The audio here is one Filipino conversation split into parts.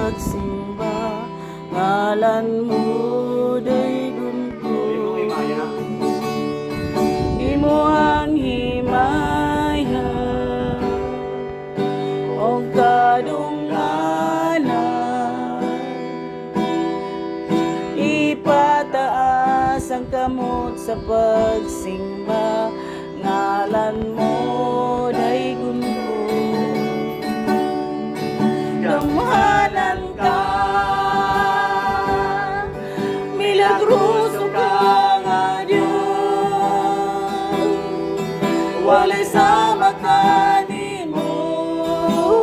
pagsimba, ngalan mo day gunggong. Imo ang himaya o kadunganan, ipataas ang kamot sa pagsimba, ngalan mo day gunggong. Gamhanan ka, milagroso ka nga Diyos, walay sama kanimo,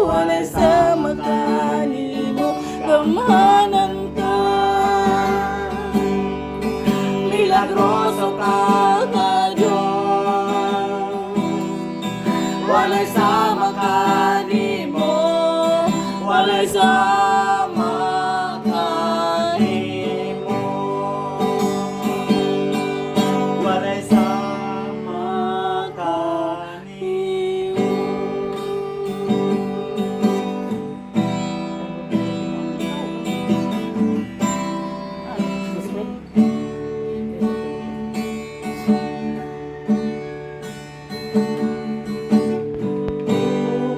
walay sama kanimo. Gamhanan ka, milagroso ka nga Diyos, walay sama kanimo, walay sama kanimo, walay sama kanimo.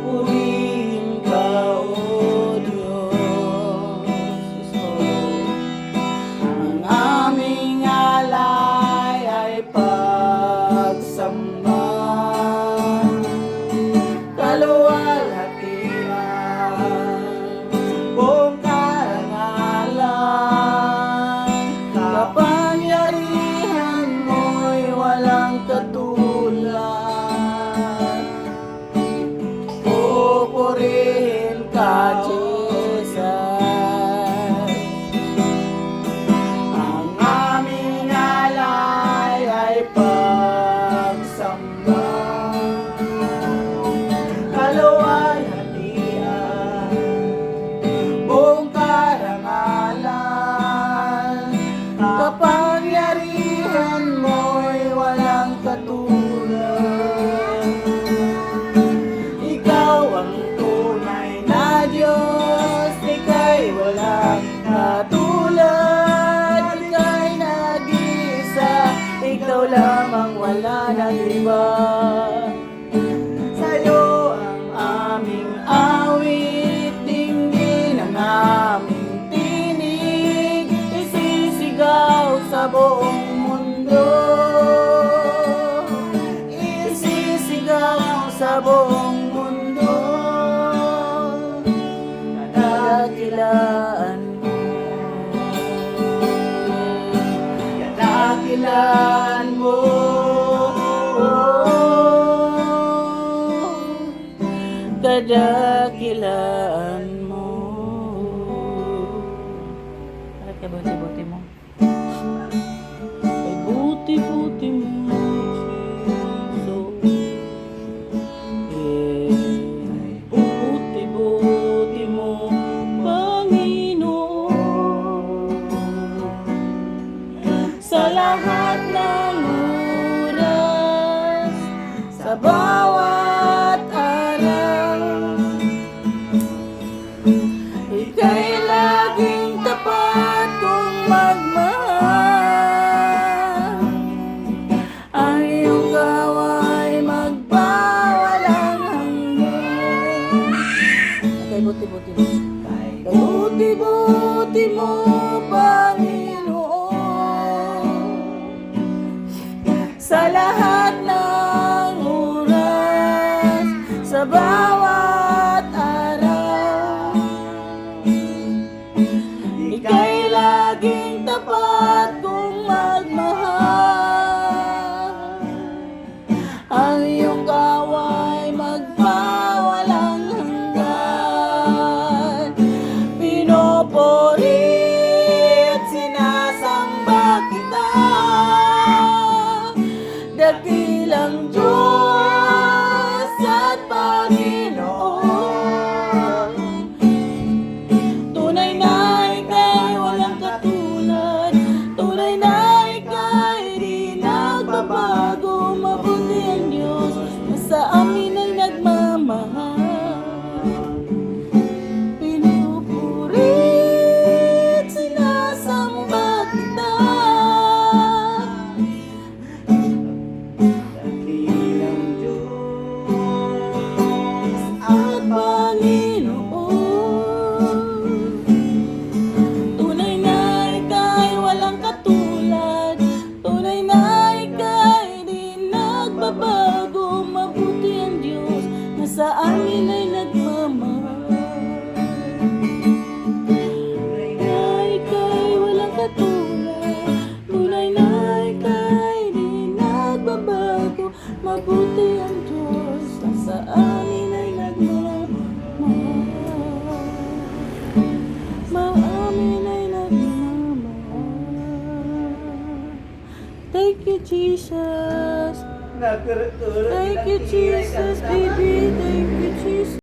Pupurihin ka, O Diyos, ang aming alay ay pagsamba, kaluwalhatian, buong karangalan, kapangyarihan mo'y walang katulad. Pupurihin ka, Jesus, ang aming alay ay pagsamba, kaluwalhatian, buong karangalan, kapangyarihan mo'y walang katulad. Ikaw ang tunay na Diyos, ika'y walang katulad, ika'y nag-iisa, ikaw lamang wala nang iba. Sa'yo ang aming awit, dinggin ang aming tinig, isisigaw sa buong mundo, isisigaw sa buong mundo. Kadakilaan mo, kadakilaan mo, kadakilaan mo. Bakit ka buti-buti mo? Ay buti-buti mo, Jesus. Buti-buti mo, Panginoon, sa lahat ng oras, sa bawat araw, ika'y laging tapat kung magmahal. Ang iyong gawa'y magpawalang hanggan. Kay buti-buti mo, kay buti-buti mo, Panginoon, sa lahat ng oras, sa bawat araw, ika'y laging tapat kung magmahal. Ang iyong kaway magpawalang hanggan. Pinupuri at sinasamba kita, dakilang Diyos at Panginoon. Tunay na ika'y walang katulad, Jesus. Nagkurot-kurot Thank you, ilang tira Jesus, kanta. baby. Thank you, Jesus.